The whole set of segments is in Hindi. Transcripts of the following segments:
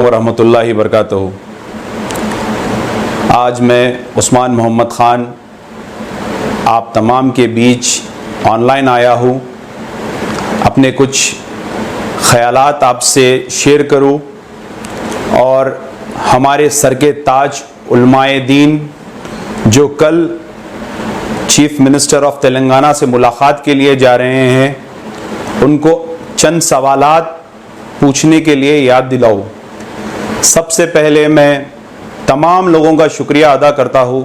वरहमतुल्लाहि वबरकातुहू। आज मैं उस्मान मोहम्मद ख़ान आप तमाम के बीच ऑनलाइन आया हूँ। अपने कुछ ख़यालात आपसे शेयर करूँ और हमारे सर के ताज उलमाए दीन जो कल चीफ मिनिस्टर ऑफ तेलंगाना से मुलाकात के लिए जा रहे हैं, उनको चंद सवालात पूछने के लिए याद दिलाऊं। सबसे पहले मैं तमाम लोगों का शुक्रिया अदा करता हूँ,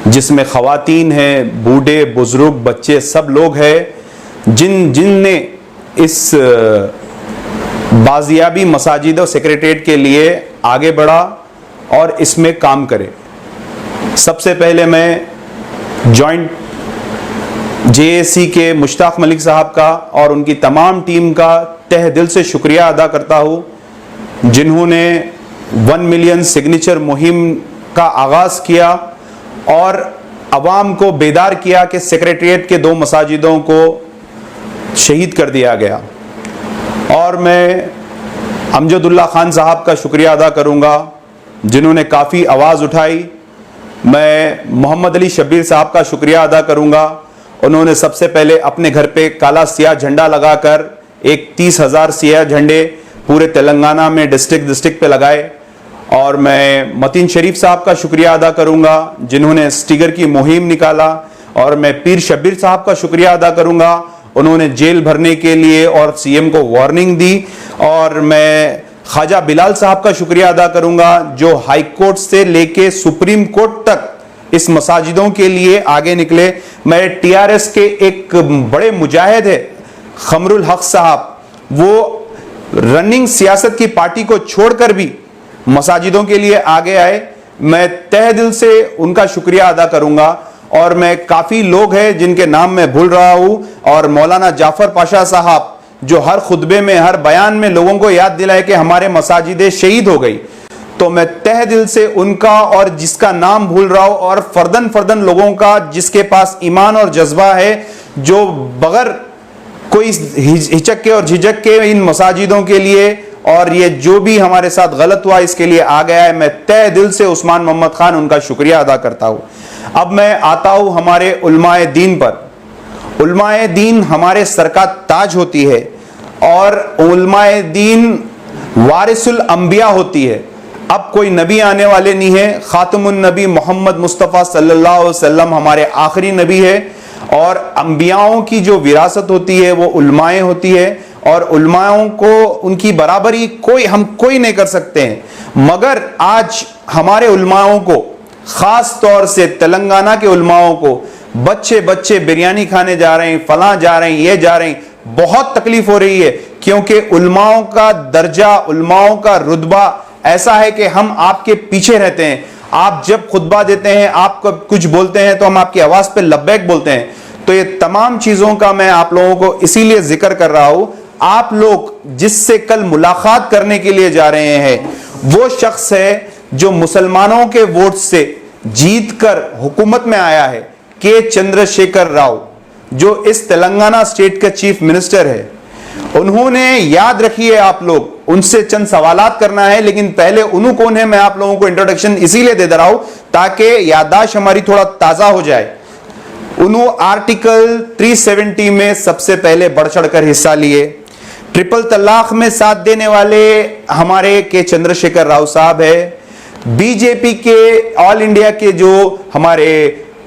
जिसमें ख़वातीन हैं, बूढ़े बुज़ुर्ग बच्चे सब लोग हैं जिनने इस बाजियाबी मसाजिद और सेक्रेटरीट के लिए आगे बढ़ा और इसमें काम करे। सबसे पहले मैं जॉइंट जेएसी के मुश्ताक मलिक साहब का और उनकी तमाम टीम का तहे दिल से शुक्रिया अदा करता हूँ, जिन्होंने 1 मिलियन सिग्नेचर मुहिम का आगाज़ किया और अवाम को बेदार किया कि सेक्रेटरीट के 2 मसाजिदों को शहीद कर दिया गया। और मैं अमजदुल्ला खान साहब का शुक्रिया अदा करूँगा, जिन्होंने काफ़ी आवाज़ उठाई। मैं मोहम्मद अली शब्बीर साहब का शुक्रिया अदा करूँगा, उन्होंने सबसे पहले अपने घर पे काला सियाह झंडा लगाकर एक 30,000 सियाह झंडे पूरे तेलंगाना में डिस्ट्रिक्ट पे लगाए। और मैं मतीन शरीफ साहब का शुक्रिया अदा करूंगा, जिन्होंने स्टिगर की मुहिम निकाला। और मैं पीर शब्बीर साहब का शुक्रिया अदा करूंगा, उन्होंने जेल भरने के लिए और सीएम को वार्निंग दी। और मैं ख्वाजा बिलाल साहब का शुक्रिया अदा करूंगा, जो हाई कोर्ट से लेके सुप्रीम कोर्ट तक इस मसाजिदों के लिए आगे निकले। मैं टीआरएस के एक बड़े मुजाहिद है खमरुल हक साहब, वो रनिंग सियासत की पार्टी को छोड़कर भी मसाजिदों के लिए आगे आए। मैं तहे दिल से उनका शुक्रिया अदा करूंगा। और मैं काफ़ी लोग हैं जिनके नाम मैं भूल रहा हूं, और मौलाना जाफर पाशा साहब जो हर खुतबे में हर बयान में लोगों को याद दिलाए कि हमारे मसाजिदें शहीद हो गई, तो मैं तहे दिल से उनका और जिसका नाम भूल रहा हूं और फर्दन लोगों का जिसके पास ईमान और जज्बा है, जो बगैर कोई हिचक के और झिझक के इन मसाजिदों के लिए और ये जो भी हमारे साथ गलत हुआ इसके लिए आ गया है, मैं तहे दिल से उस्मान मोहम्मद खान उनका शुक्रिया अदा करता हूं। अब मैं आता हूं हमारे उलमाए दीन पर। उलमाए दीन हमारे सर का ताज होती है और उलमाए दीन वारिसुल अंबिया होती है। अब कोई नबी आने वाले नहीं है, खातमुन नबी मोहम्मद मुस्तफ़ा सल्लल्लाहु अलैहि वसल्लम हमारे आखिरी नबी है। और अंबियाओं की जो विरासत होती है वो उलमाए होती है, और उलमाओं को उनकी बराबरी कोई नहीं कर सकते हैं। मगर आज हमारे उलमाओं को, खास तौर से तेलंगाना के उलमाओं को, बच्चे बिरयानी खाने जा रहे हैं, फलां जा रहे हैं, ये जा रहे हैं, बहुत तकलीफ हो रही है। क्योंकि उलमाओं का दर्जा, उलमाओं का रुतबा ऐसा है कि हम आपके पीछे रहते हैं। आप जब खुतबा देते हैं, आप कुछ बोलते हैं तो हम आपकी आवाज पे लब्बैक बोलते हैं। तो ये तमाम चीजों का मैं आप लोगों को इसीलिए जिक्र कर रहा हूं। आप लोग जिससे कल मुलाकात करने के लिए जा रहे हैं, वो शख्स है जो मुसलमानों के वोट से जीतकर हुकूमत में आया है, के चंद्रशेखर राव, जो इस तेलंगाना स्टेट का चीफ मिनिस्टर है। उन्होंने, याद रखिए आप लोग, उनसे चंद सवालात करना है, लेकिन पहले उन्हों कौन है मैं आप लोगों को इंट्रोडक्शन इसीलिए दे रहा हूं ताकि याददाश्त हमारी थोड़ा ताजा हो जाए। उन्होंने आर्टिकल 370 में सबसे पहले बढ़ चढ़कर हिस्सा लिए। ट्रिपल तलाक में साथ देने वाले हमारे के चंद्रशेखर राव साहब है। बीजेपी के ऑल इंडिया के जो हमारे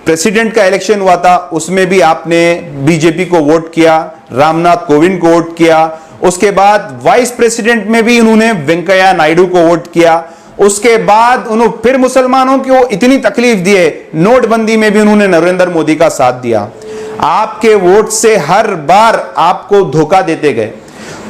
प्रेसिडेंट का इलेक्शन हुआ था, उसमें भी आपने बीजेपी को वोट किया, रामनाथ कोविंद को वोट किया। उसके बाद वाइस प्रेसिडेंट में भी उन्होंने वेंकैया नायडू को वोट किया। उसके बाद उन्होंने फिर मुसलमानों को इतनी तकलीफ दी है, नोटबंदी में भी उन्होंने नरेंद्र मोदी का साथ दिया। आपके वोट से हर बार आपको धोखा देते गए।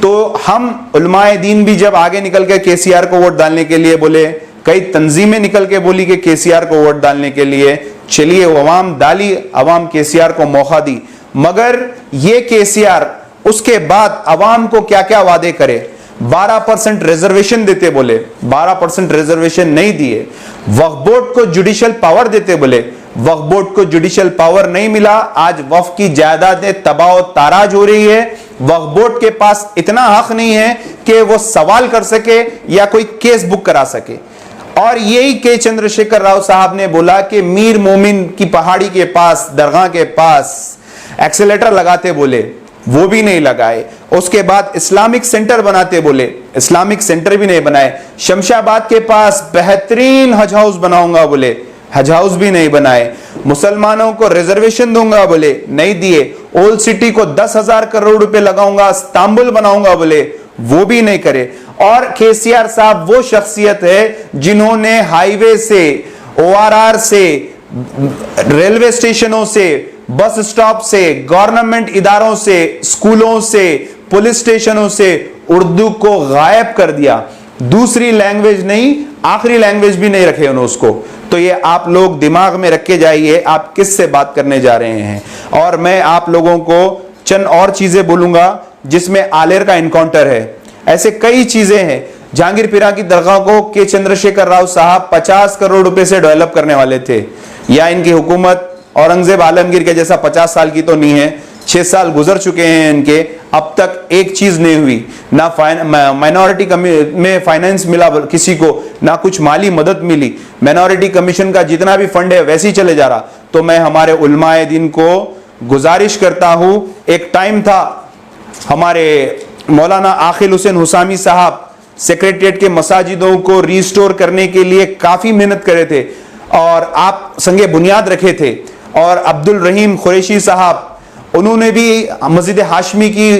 तो हम उलमाए दीन भी जब आगे निकल के केसीआर को वोट डालने के लिए बोले, कई तंजीमें निकल के बोली कि केसीआर को वोट डालने के लिए, चलिए अवाम डाली, अवाम केसीआर को मौका दी। मगर ये केसीआर उसके बाद अवाम को क्या क्या वादे करे, 12% रिजर्वेशन देते बोले, 12% रिजर्वेशन नहीं दिए। वक्फ बोर्ड को जुडिशियल पावर देते बोले, वक्फ बोर्ड को जुडिशियल पावर नहीं मिला। आज वक्फ की जायदादें तबाह ताराज हो रही है। वक्फ बोर्ड के पास इतना हक नहीं है कि वो सवाल कर सके या कोई केस बुक करा सके। और यही के चंद्रशेखर राव साहब ने बोला कि मीर मोमिन की पहाड़ी के पास, दरगाह के पास एक्सीलेटर लगाते बोले, वो भी नहीं लगाए। उसके बाद इस्लामिक सेंटर बनाते बोले, इस्लामिक सेंटर भी नहीं बनाए। शमशाबाद के पास बेहतरीन हज हाउस बनाऊंगा बोले, हज हाउस भी नहीं बनाए। मुसलमानों को रिजर्वेशन दूंगा बोले, नहीं दिए। ओल्ड सिटी को 10,000 करोड़ रुपए लगाऊंगा, इस्तांबुल बनाऊंगा बोले, वो भी नहीं करे। और केसीआर साहब वो शख्सियत है जिन्होंने हाईवे से, ORR से, रेलवे स्टेशनों से, बस स्टॉप से, गवर्नमेंट इदारों से, स्कूलों से, पुलिस स्टेशनों से उर्दू को गायब कर दिया। दूसरी लैंग्वेज नहीं, आखिरी लैंग्वेज भी नहीं रखे उन्होंने उसको। तो ये आप लोग दिमाग में रख के जाइए आप किस से बात करने जा रहे हैं। और मैं आप लोगों को चंद और चीजें बोलूंगा जिसमें आलेर का इनकाउंटर है। ऐसे कई चीजें हैं। जहांगीर पीरा की दरगाह को के चंद्रशेखर राव साहब 50 करोड़ रुपए से डेवलप करने वाले थे, या इनकी हुकूमत औरंगजेब आलमगीर के जैसा 50 साल की तो नहीं है। 6 साल गुजर चुके हैं इनके, अब तक एक चीज नहीं हुई। ना माइनॉरिटी में फाइनेंस मिला किसी को, ना कुछ माली मदद मिली। माइनॉरिटी कमीशन का जितना भी फंड है वैसे ही चले जा रहा। तो मैं हमारे उलमाए दिन को गुजारिश करता हूं, एक टाइम था हमारे मौलाना आखिल हुसैन हुसामी साहब सेक्रेटरिएट के मसाजिदों को रिस्टोर करने के लिए काफी मेहनत करे थे और आप संगे बुनियाद रखे थे। और अब्दुल रहीम कुरैशी साहब, उन्होंने भी मस्जिद हाशमी की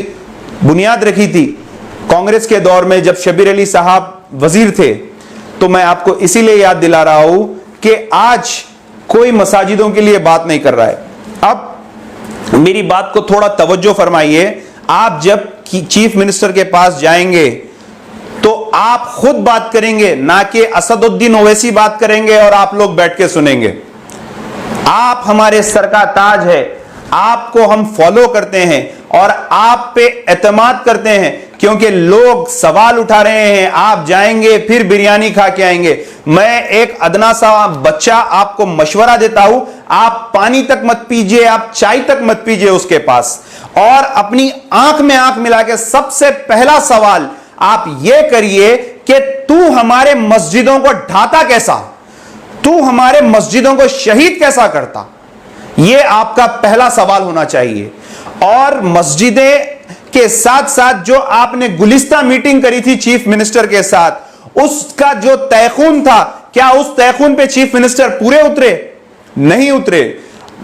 बुनियाद रखी थी कांग्रेस के दौर में जब शबीर अली साहब वजीर थे। तो मैं आपको इसीलिए याद दिला रहा हूं कि आज कोई मसाजिदों के लिए बात नहीं कर रहा है। अब मेरी बात को थोड़ा तवज्जो फरमाइए। आप जब चीफ मिनिस्टर के पास जाएंगे तो आप खुद बात करेंगे, ना कि असदुद्दीन ओवैसी बात करेंगे और आप लोग बैठ के सुनेंगे। आप हमारे सर का ताज है, आपको हम फॉलो करते हैं और आप पे एतमाद करते हैं, क्योंकि लोग सवाल उठा रहे हैं। आप जाएंगे फिर बिरयानी खा के आएंगे। मैं एक अदना सा बच्चा आपको मशवरा देता हूं, आप पानी तक मत पीजिए, आप चाय तक मत पीजिए उसके पास, और अपनी आंख में आंख मिला के सबसे पहला सवाल आप यह करिए कि तू हमारे मस्जिदों को ढाता कैसा, तू हमारे मस्जिदों को शहीद कैसा करता। यह आपका पहला सवाल होना चाहिए। और मस्जिदें के साथ साथ जो आपने गुलिस्ता मीटिंग करी थी चीफ मिनिस्टर के साथ, उसका जो तयखून था, क्या उस तयखून पे चीफ मिनिस्टर पूरे उतरे? नहीं उतरे।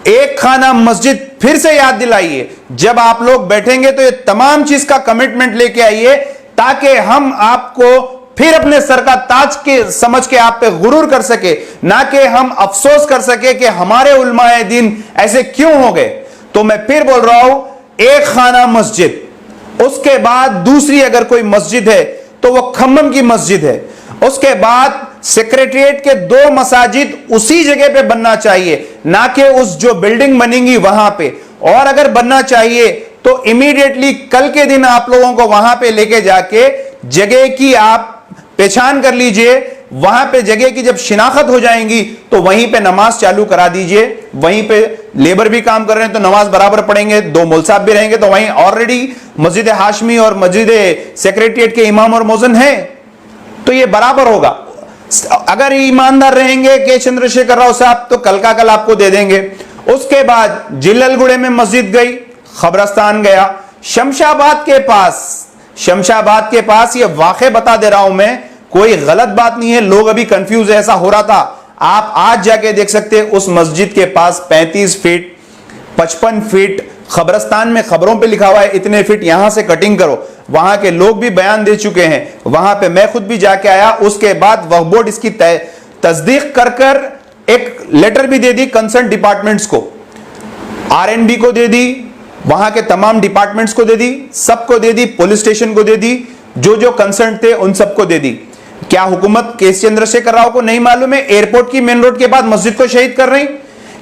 एक खाना मस्जिद फिर से याद दिलाइए। जब आप लोग बैठेंगे तो ये तमाम चीज का कमिटमेंट लेके आइए, ताकि हम आपको फिर अपने सर का ताज के समझ के आप पे गुरूर कर सके, ना कि हम अफसोस कर सके कि हमारे उलमाए दिन ऐसे क्यों हो गए। तो मैं फिर बोल रहा हूं, एक खाना मस्जिद, उसके बाद दूसरी अगर कोई मस्जिद है तो वो खम्मम की मस्जिद है। उसके बाद सेक्रेटरिएट के 2 मसाजिद उसी जगह पे बनना चाहिए, ना कि उस जो बिल्डिंग बनेगी वहां पे। और अगर बनना चाहिए तो इमीडिएटली कल के दिन आप लोगों को वहां पे लेके जाके जगह की आप पहचान कर लीजिए। वहां पे जगह की जब शिनाख्त हो जाएंगी तो वहीं पे नमाज चालू करा दीजिए। वहीं पे लेबर भी काम कर रहे हैं तो नमाज बराबर पढ़ेंगे, 2 मौलवी साहब भी रहेंगे, तो वहीं ऑलरेडी मस्जिद हाशमी और मस्जिद सेक्रेटरिएट के इमाम और मौज़िन हैं, तो ये बराबर होगा। अगर ईमानदार रहेंगे के चंद्रशेखर राव साहब तो कल का कल आपको दे देंगे। उसके बाद जिल्ललगुड़े में मस्जिद गई, खबरस्तान गया, शमशाबाद के पास ये वाक़े बता दे रहा हूं मैं, कोई गलत बात नहीं है। लोग अभी कंफ्यूज है, ऐसा हो रहा था। आप आज जाके देख सकते हैं उस मस्जिद के पास 35 फीट 55 फीट खबरस्तान में खबरों पे लिखा हुआ है इतने फीट यहां से कटिंग करो। वहां के लोग भी बयान दे चुके हैं, वहां पे मैं खुद भी जाके आया। उसके बाद वक्फ बोर्ड इसकी तस्दीक कर एक लेटर भी दे दी कंसर्न डिपार्टमेंट्स को, RNB को दे दी, वहां के तमाम डिपार्टमेंट्स को दे दी, सबको दे दी, पुलिस स्टेशन को दे दी, जो जो कंसर्न थे उन सबको दे दी। क्या हुकूमत के चंद्रशेखर राव को नहीं मालूम है एयरपोर्ट की मेन रोड के बाद मस्जिद को शहीद कर रही?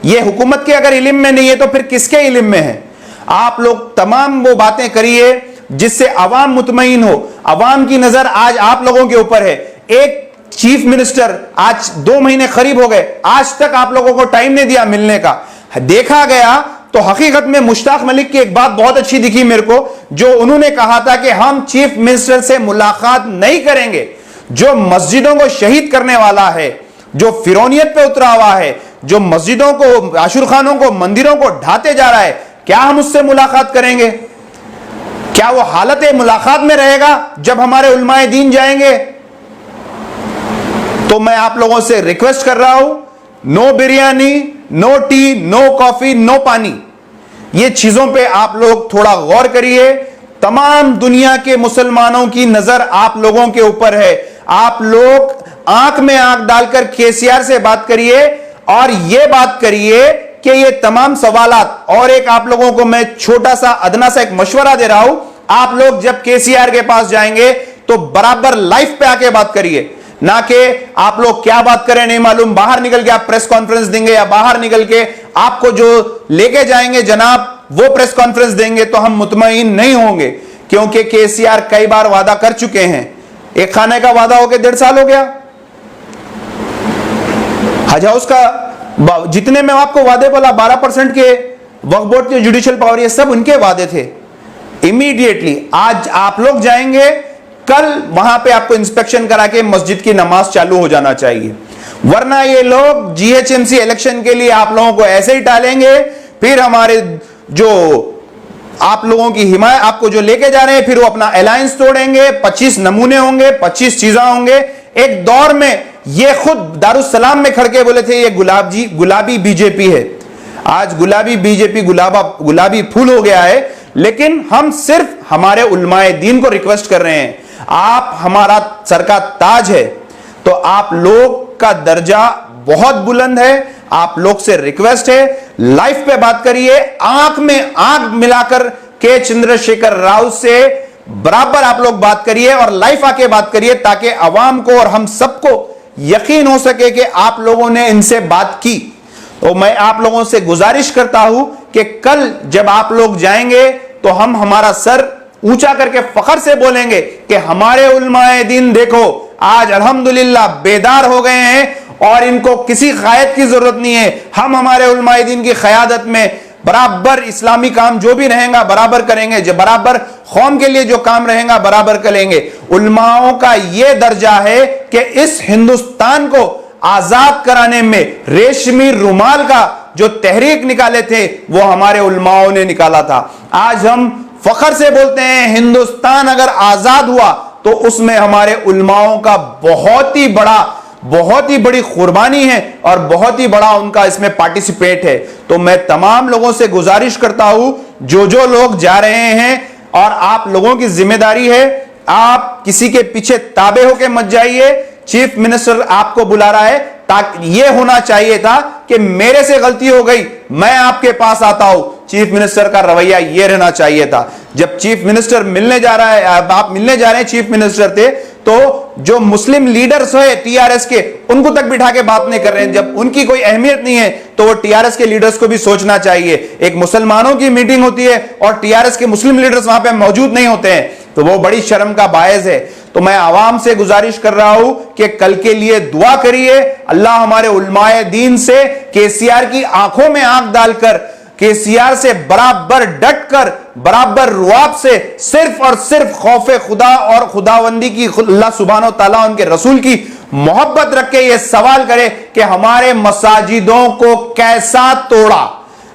ये हुकूमत के अगर इल्म में नहीं है तो फिर किसके इल्म में है? आप लोग तमाम वो बातें करिए जिससे अवाम मुतमईन हो। अवाम की नजर आज आप लोगों के ऊपर है। एक चीफ मिनिस्टर आज 2 महीने करीब हो गए, आज तक आप लोगों को टाइम नहीं दिया मिलने का। देखा गया तो हकीकत में मुश्ताक मलिक की एक बात बहुत अच्छी दिखी मेरे को, जो उन्होंने कहा था कि हम चीफ मिनिस्टर से मुलाकात नहीं करेंगे। जो मस्जिदों को शहीद करने वाला है, जो फिरौनियत पे उतरा हुआ है, जो मस्जिदों को, आशुरखानों को, मंदिरों को ढाते जा रहा है, क्या हम उससे मुलाकात करेंगे? क्या वो हालत मुलाकात में रहेगा जब हमारे उलमाए दीन जाएंगे? तो मैं आप लोगों से रिक्वेस्ट कर रहा हूं, no biryani, no tea, no coffee, no पानी। ये चीजों पे आप लोग थोड़ा गौर करिए। तमाम दुनिया के मुसलमानों की नजर आप लोगों के ऊपर है। आप लोग आंख में आंख डालकर केसीआर से बात करिए और यह बात करिए कि ये तमाम सवालात, और एक आप लोगों को मैं छोटा सा अदना सा एक मशवरा दे रहा हूं, आप लोग जब केसीआर के पास जाएंगे तो बराबर लाइव पे आके बात करिए, ना कि आप लोग क्या बात करें नहीं मालूम, बाहर निकल के आप प्रेस कॉन्फ्रेंस देंगे या बाहर निकल के आपको जो लेके जाएंगे जनाब वो प्रेस कॉन्फ्रेंस देंगे, तो हम मुतमईन नहीं होंगे। क्योंकि केसीआर कई बार वादा कर चुके हैं। एक खाने का वादा होकर 1.5 साल हो गया। हज हाउस का जितने में आपको वादे बोला 12% के वक्फ बोर्ड के जुडिशियल पावर, ये सब उनके वादे थे। इमीडिएटली आज आप लोग जाएंगे, कल वहां पे आपको इंस्पेक्शन करा के मस्जिद की नमाज चालू हो जाना चाहिए, वरना ये लोग जीएचएमसी इलेक्शन के लिए आप लोगों को ऐसे ही टालेंगे। फिर हमारे जो आप लोगों की हिमायत, आपको जो लेके जा रहे हैं, फिर वो अपना अलायंस तोड़ेंगे। 25 नमूने होंगे, 25 चीजें होंगे। एक दौर में ये खुद दारुस्सलाम में खड़के बोले थे ये गुलाबी बीजेपी है। आज गुलाबी बीजेपी गुलाबी फूल हो गया है। लेकिन हम सिर्फ हमारे उलमाए दीन को रिक्वेस्ट कर रहे हैं, आप हमारा सर का ताज है, तो आप लोग का दर्जा बहुत बुलंद है। आप लोग से रिक्वेस्ट है, लाइव पे बात करिए, आंख में आंख मिलाकर के चंद्रशेखर राव से बराबर आप लोग बात करिए और लाइव आके बात करिए, ताकि अवाम को और हम सबको यकीन हो सके कि आप लोगों ने इनसे बात की। तो मैं आप लोगों से गुजारिश करता हूं कि कल जब आप लोग जाएंगे तो हम हमारा सर ऊंचा करके फखर से बोलेंगे कि हमारे उलमाए दीन देखो आज अल्हम्दुलिल्लाह बेदार हो गए हैं और इनको किसी क़यादत की जरूरत नहीं है। हम हमारे उलमाए दीन की क़यादत में बराबर इस्लामी काम जो भी रहेगा बराबर करेंगे, जो बराबर कौम के लिए जो काम रहेगा बराबर करेंगे। उलमाओं का यह दर्जा है कि इस हिंदुस्तान को आजाद कराने में रेशमी रुमाल का जो तहरीक निकाले थे वो हमारे उलमाओं ने निकाला था। आज हम फखर से बोलते हैं हिंदुस्तान अगर आजाद हुआ तो उसमें हमारे उलमाओं का बहुत ही बड़ी कुर्बानी है और बहुत ही बड़ा उनका इसमें पार्टिसिपेट है। तो मैं तमाम लोगों से गुजारिश करता हूं, जो लोग जा रहे हैं, और आप लोगों की जिम्मेदारी है, आप किसी के पीछे ताबे होके मत जाइए। चीफ मिनिस्टर आपको बुला रहा है, ताकि यह होना चाहिए था कि मेरे से गलती हो गई, मैं आपके पास आता हूं। चीफ मिनिस्टर का रवैया यह रहना चाहिए था। जब चीफ मिनिस्टर मिलने जा रहा है, आप मिलने जा रहे हैं, चीफ मिनिस्टर थे, तो जो मुस्लिम लीडर्स है टीआरएस के, उनको तक बिठा के बात नहीं कर रहे हैं। जब उनकी कोई अहमियत नहीं है तो वो टीआरएस के लीडर्स को भी सोचना चाहिए। एक मुसलमानों की मीटिंग होती है और टीआरएस के मुस्लिम लीडर्स वहां पे मौजूद नहीं होते हैं, तो वो बड़ी शर्म का बायस है। तो मैं आवाम से गुजारिश कर रहा हूं कि कल के लिए दुआ करिए। अल्लाह हमारे उलमाए दीन से केसीआर की आंखों में आंख डालकर, केसीआर से बराबर डटकर, बराबर रुआब से सिर्फ और सिर्फ खौफ खुदा और खुदावंदी की, अल्लाह सुब्हानो तआला उनके रसूल की मोहब्बत रख के ये सवाल करे कि हमारे मसाजिदों को कैसा तोड़ा।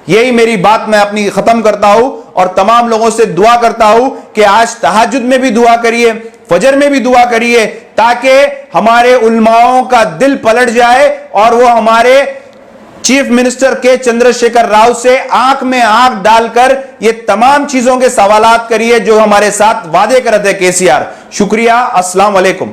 यही मेरी बात मैं अपनी खत्म करता हूं और तमाम लोगों से दुआ करता हूं कि आज तहज्जुद में भी दुआ करिए, फजर में भी दुआ करिए, ताकि हमारे उलमाओं का दिल पलट जाए और वो हमारे चीफ मिनिस्टर के चंद्रशेखर राव से आंख में आंख डालकर ये तमाम चीजों के सवालात करिए जो हमारे साथ वादे कर रहे थे केसीआर। शुक्रिया, अस्सलाम वालेकुम।